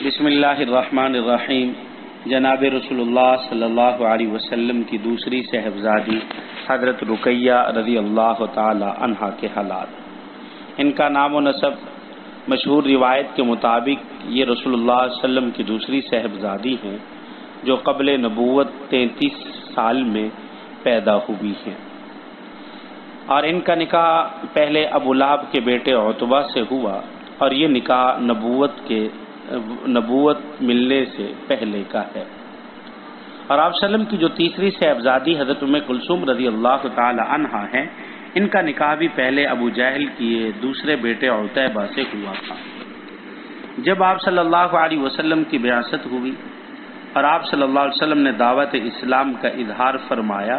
بسم اللہ الرحمن الرحیم۔ جناب رسول اللہ صلی اللہ علیہ وسلم کی دوسری صاحبزادی حضرت رقیہ رضی اللہ تعالی عنہا کے حالات۔ ان کا نام و نسب مشہور روایت کے مطابق یہ رسول اللہ صلی اللہ علیہ وسلم کی دوسری صاحبزادی ہیں جو قبل نبوت 33 سال میں پیدا ہوئی ہیں، اور ان کا نکاح پہلے ابو لہب کے بیٹے عتبہ سے ہوا، اور یہ نکاح نبوت ملنے سے پہلے کا ہے۔ اور آپ صلی اللہ علیہ وسلم کی جو تیسری صاحبزادی حضرت ام کلثوم رضی اللہ تعالی عنہا ہیں، ان کا نکاح بھی پہلے ابو جہل کیے دوسرے بیٹے عتیبہ سے ہوا تھا۔ جب آپ صلی اللہ علیہ وسلم کی بعثت ہوئی اور آپ صلی اللہ علیہ وسلم نے دعوت اسلام کا اظہار فرمایا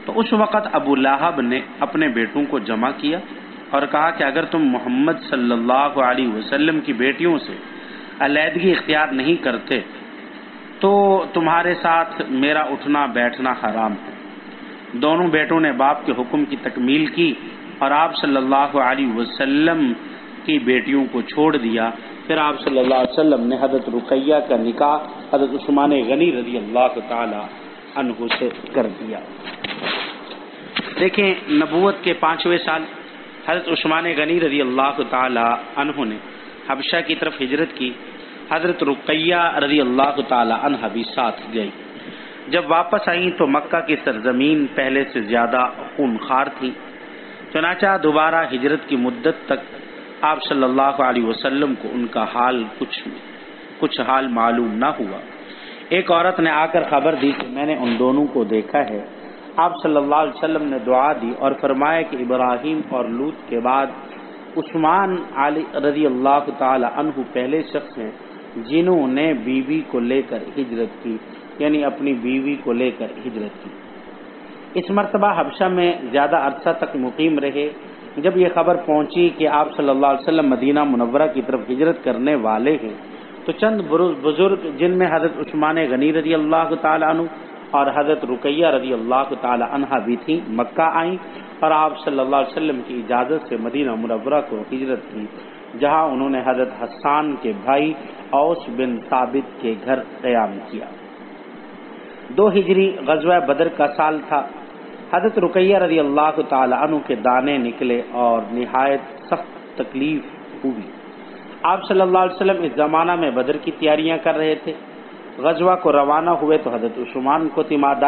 تو اس وقت ابو لہب نے اپنے بیٹوں کو جمع کیا اور کہا کہ اگر تم محمد صلی اللہ علیہ وسلم کی بیٹیوں سے علیحدگی اختیار نہیں کرتے تو تمہارے ساتھ میرا اٹھنا بیٹھنا حرام ہے۔ دونوں بیٹوں نے باپ کے حکم کی تکمیل کی اور آپ صلی اللہ علیہ وسلم کی بیٹیوں کو چھوڑ دیا۔ پھر آپ صلی اللہ علیہ وسلم نے حضرت رقیہ کا نکاح حضرت عثمان غنی رضی اللہ تعالی عنہ سے کر دیا۔ دیکھیں، نبوت کے 5ویں سال حضرت عثمان غنی رضی اللہ تعالی عنہ نے حبشہ کی طرف ہجرت کی۔ حضرت رقیہ رضی اللہ تعالی عنہ بھی ساتھ گئی۔ جب واپس آئیں تو مکہ کی سرزمین پہلے سے زیادہ خونخوار تھی، چنانچہ دوبارہ ہجرت کی مدت تک آپ صلی اللہ علیہ وسلم کو ان کا حال کچھ حال معلوم نہ ہوا۔ ایک عورت نے آ کر خبر دی کہ میں نے ان دونوں کو دیکھا ہے۔ آپ صلی اللہ علیہ وسلم نے دعا دی اور فرمایا کہ ابراہیم اور لوط کے بعد عثمان علی رضی اللہ تعالی عنہ پہلے شخص ہیں جنہوں نے بیوی کو لے کر ہجرت کی، یعنی اپنی بیوی کو لے کر ہجرت کی۔ اس مرتبہ حبشہ میں زیادہ عرصہ تک مقیم رہے۔ جب یہ خبر پہنچی کہ آپ صلی اللہ علیہ وسلم مدینہ منورہ کی طرف ہجرت کرنے والے ہیں تو چند بزرگ جن میں حضرت عثمان غنی رضی اللہ تعالی عنہ اور حضرت رقیہ رضی اللہ تعالی عنہا بھی تھیں، مکہ آئیں اور آپ صلی اللہ علیہ وسلم کی اجازت سے مدینہ منورہ کو ہجرت کی، جہاں انہوں نے حضرت حسان کے بھائی اوس بن ثابت کے گھر قیام کیا۔ 2 ہجری غزوہ بدر کا سال تھا۔ حضرت رقیہ رضی اللہ تعالی عنہ کے دانے نکلے اور نہایت سخت تکلیف ہوئی۔ آپ صلی اللہ علیہ وسلم اس زمانہ میں بدر کی تیاریاں کر رہے تھے۔ غزوہ کو روانہ ہوئے تو حضرت عثمان کو تیماردار